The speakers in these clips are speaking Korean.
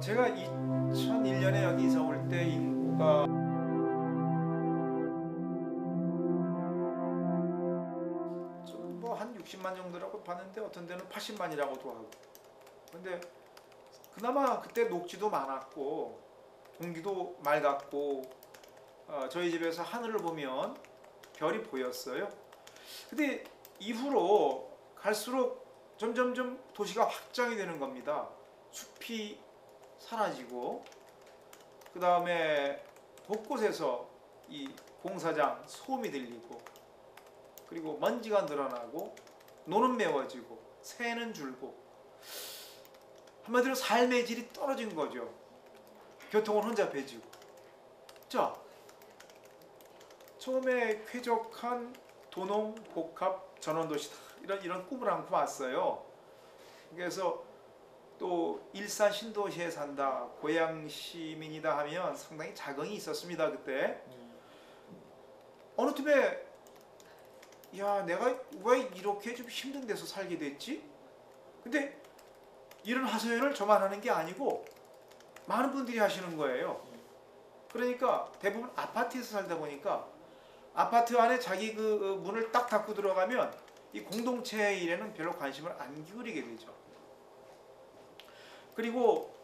제가 2001년에 여기 이사 올 때 인구가 뭐 한 60만 정도라고 봤는데 어떤 데는 80만이라고도 하고. 근데 그나마 그때 녹지도 많았고 공기도 맑았고 저희 집에서 하늘을 보면 별이 보였어요. 근데 이후로 갈수록 점점점 도시가 확장이 되는 겁니다. 숲이 사라지고 그 다음에 곳곳에서 이 공사장 소음이 들리고 그리고 먼지가 늘어나고 노는 매워지고 새는 줄고 한마디로 삶의 질이 떨어진 거죠. 교통은 혼잡해지고. 자, 처음에 쾌적한 도농 복합 전원도시다 이런 꿈을 안고 왔어요. 그래서 또 일산 신도시에 산다, 고향 시민이다 하면 상당히 자긍이 있었습니다. 그때 어느 틈에 야, 내가 왜 이렇게 좀 힘든 데서 살게 됐지? 근데 이런 하소연을 저만 하는 게 아니고 많은 분들이 하시는 거예요. 그러니까 대부분 아파트에서 살다 보니까 아파트 안에 자기 그 문을 딱 닫고 들어가면 이 공동체의 일에는 별로 관심을 안 기울이게 되죠. 그리고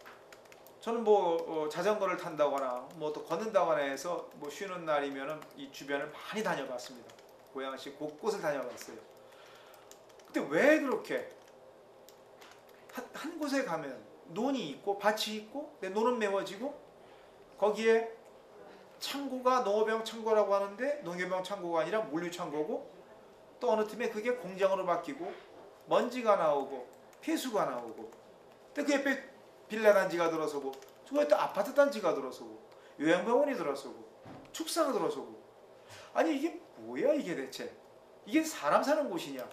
저는 뭐 자전거를 탄다거나 뭐 또 걷는다거나 해서 뭐 쉬는 날이면은 이 주변을 많이 다녀봤습니다. 고양시 곳곳을 다녀봤어요. 근데 왜 그렇게 한 곳에 가면 논이 있고 밭이 있고 내 논은 메워지고 거기에 창고가 농업용 창고라고 하는데 농업용 창고가 아니라 물류 창고고 또 어느 틈에 그게 공장으로 바뀌고 먼지가 나오고 폐수가 나오고 근데 그 옆에 빌라 단지가 들어서고 또 아파트 단지가 들어서고 요양병원이 들어서고 축사가 들어서고 아니 이게 뭐야 이게 대체 이게 사람 사는 곳이냐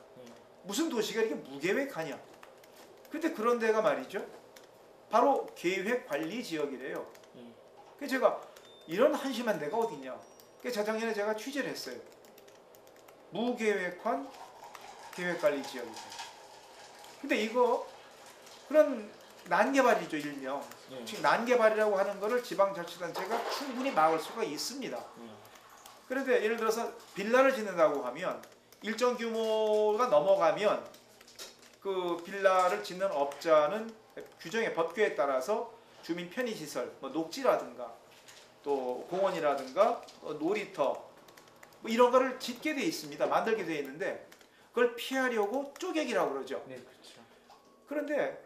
무슨 도시가 이렇게 무계획하냐. 근데 그런 데가 말이죠 바로 계획관리지역이래요. 그래서 제가 이런 한심한 데가 어디냐. 그래서 저작년에 제가 취재를 했어요. 무계획한 계획관리지역이죠. 근데 이거 그런 난개발이죠 일명. 지금 난개발이라고 하는 거를 지방자치단체가 충분히 막을 수가 있습니다. 그런데 예를 들어서 빌라를 짓는다고 하면 일정 규모가 넘어가면 그 빌라를 짓는 업자는 규정의 법규에 따라서 주민 편의시설, 뭐 녹지라든가 또 공원이라든가 놀이터 뭐 이런 거를 짓게 돼 있습니다. 만들게 돼 있는데 그걸 피하려고 쪼개기라고 그러죠. 네, 그렇죠. 그런데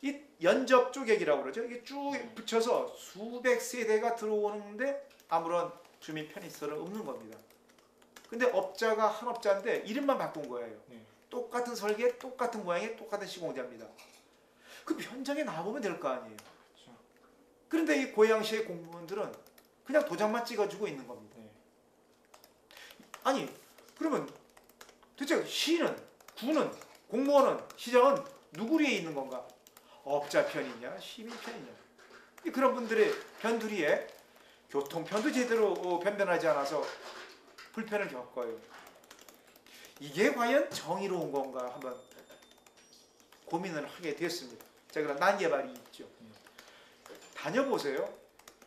이 연접 쪼개기라고 그러죠. 이게 쭉 붙여서 수백 세대가 들어오는데 아무런 주민 편의시설은 없는 겁니다. 근데 업자가 한 업자인데 이름만 바꾼 거예요. 똑같은 설계, 똑같은 모양의 똑같은 시공자입니다. 그 현장에 나와보면 될 거 아니에요. 그렇죠. 그런데 이 고양시의 공무원들은 그냥 도장만 찍어주고 있는 겁니다. 아니 그러면 도대체 시는, 구는, 공무원은, 시장은 누구 위에 있는 건가? 업자 편이냐, 시민 편이냐? 그런 분들의 변두리에 교통편도 제대로 변변하지 않아서 불편을 겪어요. 이게 과연 정의로운 건가 한번 고민을 하게 됐습니다. 자, 그럼 난개발이 있죠. 다녀보세요.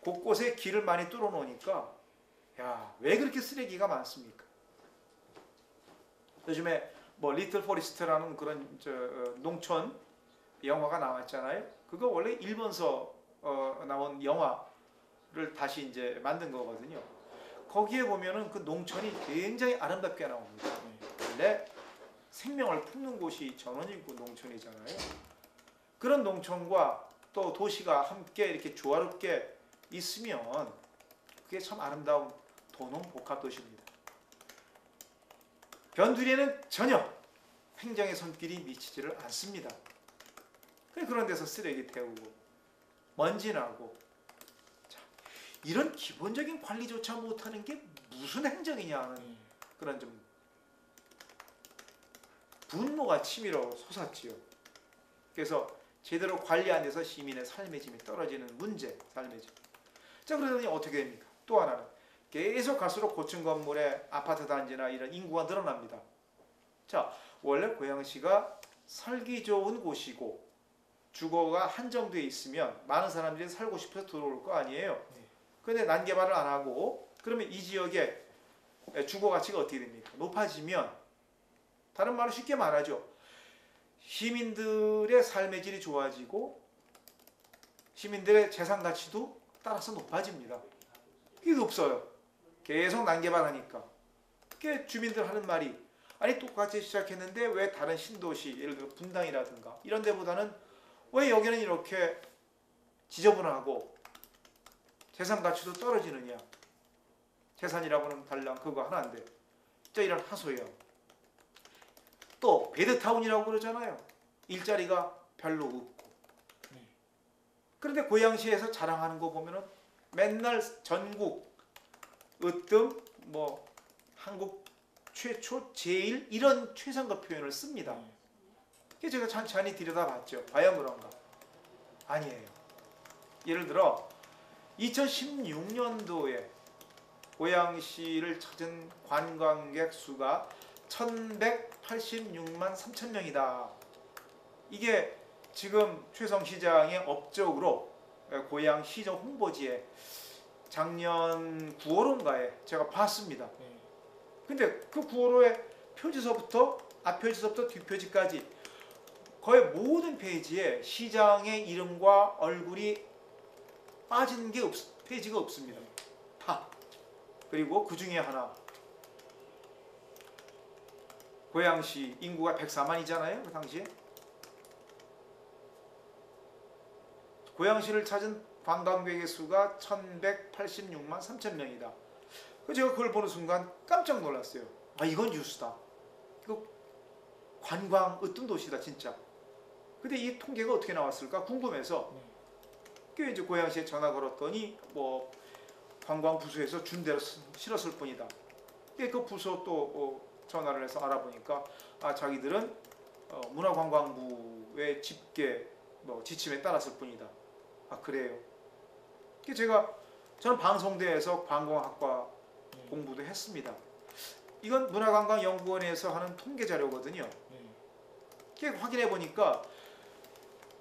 곳곳에 길을 많이 뚫어 놓으니까 야, 왜 그렇게 쓰레기가 많습니까? 요즘에 뭐 리틀 포리스트라는 그런 농촌 영화가 나왔잖아요. 그거 원래 일본서 나온 영화를 다시 이제 만든 거거든요. 거기에 보면은 그 농촌이 굉장히 아름답게 나옵니다. 원래 생명을 품는 곳이 전원이고 농촌이잖아요. 그런 농촌과 또 도시가 함께 이렇게 조화롭게 있으면 그게 참 아름다운 도농 복합 도시입니다. 변두리에는 전혀 행정의 손길이 미치지를 않습니다. 그런 데서 쓰레기 태우고 먼지 나고 이런 기본적인 관리조차 못하는 게 무슨 행정이냐 하는 그런 좀 분노가 치밀어 솟았지요. 그래서 제대로 관리 안 돼서 시민의 삶의 질이 떨어지는 문제, 삶의 질. 자, 그러더니 어떻게 됩니까? 또 하나는 계속 갈수록 고층 건물에 아파트 단지나 이런 인구가 늘어납니다. 자, 원래 고양시가 살기 좋은 곳이고 주거가 한정되어 있으면 많은 사람들이 살고 싶어서 들어올 거 아니에요. 그런데 난개발을 안 하고 그러면 이 지역의 주거 가치가 어떻게 됩니까? 높아지면, 다른 말로 쉽게 말하죠. 시민들의 삶의 질이 좋아지고 시민들의 재산 가치도 따라서 높아집니다. 이게 없어요. 계속 난개발하니까. 그게 주민들 하는 말이, 아니 똑같이 시작했는데 왜 다른 신도시, 예를 들어 분당이라든가 이런 데보다는 왜 여기는 이렇게 지저분하고 재산 가치도 떨어지느냐. 재산이라고는 달랑 그거 하나인데 진짜 이런 하소연. 또 베드타운이라고 그러잖아요. 일자리가 별로 없고. 그런데 고양시에서 자랑하는 거 보면은 맨날 전국 으뜸 뭐 한국 최초 제일 이런 최상급 표현을 씁니다. 그래서 제가 찬찬히 들여다봤죠. 과연 그런가? 아니에요. 예를 들어 2016년도에 고양시를 찾은 관광객 수가 1186만 3천 명이다. 이게 지금 최성 시장의 업적으로 고양시정 홍보지에 작년 9월호인가에 제가 봤습니다. 근데 그 9월호에 표지서부터 앞표지서부터 뒷표지까지 거의 모든 페이지에 시장의 이름과 얼굴이 빠진 게 페이지가 없습니다. 다. 그리고 그 중에 하나, 고양시 인구가 104만이잖아요. 그 당시에. 고양시를 찾은 관광객의 수가 1186만 3천 명이다. 제가 그걸 보는 순간 깜짝 놀랐어요. 아, 이건 뉴스다. 이거 관광 으뜸 도시다 진짜. 근데 이 통계가 어떻게 나왔을까 궁금해서 그 이제 고양시에 전화 걸었더니 뭐 관광부서에서 준 대로 실었을 뿐이다. 그 부서 또 전화를 해서 알아보니까 아, 자기들은 문화관광부의 집계 지침에 따랐을 뿐이다. 아, 그래요. 저는 방송대에서 관광학과 공부도 했습니다. 이건 문화관광연구원에서 하는 통계 자료거든요. 확인해 보니까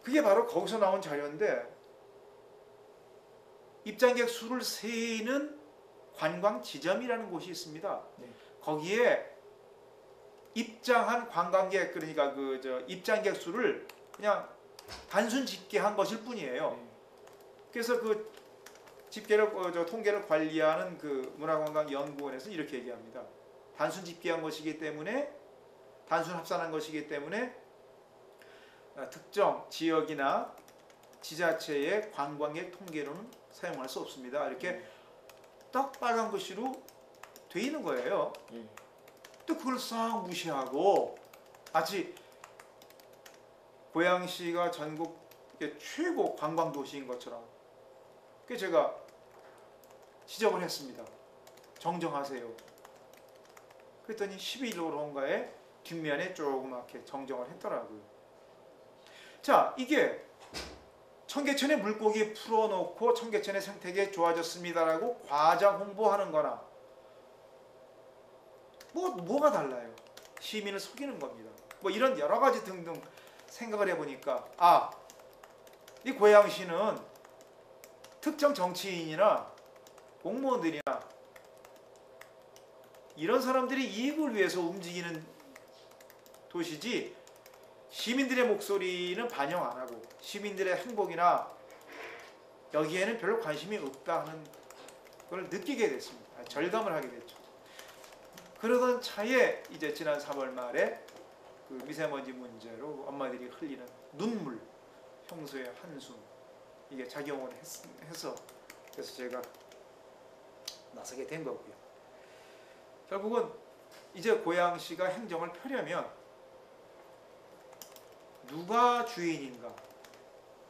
그게 바로 거기서 나온 자료인데, 입장객 수를 세는 관광 지점이라는 곳이 있습니다. 거기에 입장한 관광객, 그러니까 입장객 수를 그냥 단순 집계한 것일 뿐이에요. 그래서 그 집계를 통계를 관리하는 그 문화관광연구원에서 이렇게 얘기합니다. 단순 집계한 것이기 때문에, 단순 합산한 것이기 때문에 특정 지역이나 지자체의 관광객 통계로는 사용할 수 없습니다. 이렇게 딱 빨간 글씨로 돼 있는 거예요. 또 그걸 싹 무시하고 마치 고양시가 전국의 최고 관광 도시인 것처럼. 그래서 제가 지적을 했습니다. 정정하세요. 그랬더니 12일로인가에 뒷면에 조그맣게 정정을 했더라고요. 자, 이게 청계천에 물고기 풀어놓고 청계천의 생태계 좋아졌습니다라고 과장 홍보하는 거나 뭐가 달라요? 시민을 속이는 겁니다. 이런 여러 가지 등등 생각을 해보니까, 아, 이 고양시는 특정 정치인이나 공무원들이나 이런 사람들이 이익을 위해서 움직이는 도시지, 시민들의 목소리는 반영 안 하고 시민들의 행복이나 여기에는 별로 관심이 없다 하는 걸 느끼게 됐습니다. 절감을 하게 됐죠. 그러던 차에 이제 지난 3월 말에 그 미세먼지 문제로 엄마들이 흘리는 눈물, 평소의 한숨, 이게 작용을 해서 그래서 제가 나서게 된 거고요. 결국은 이제 고양시가 행정을 펴려면 누가 주인인가,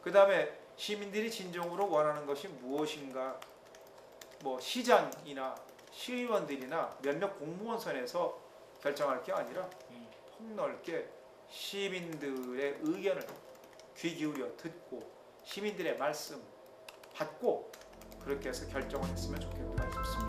그 다음에 시민들이 진정으로 원하는 것이 무엇인가, 시장이나 시의원들이나 몇몇 공무원 선에서 결정할 게 아니라 폭넓게 시민들의 의견을 귀 기울여 듣고 시민들의 말씀 받고 그렇게 해서 결정을 했으면 좋겠다 싶습니다.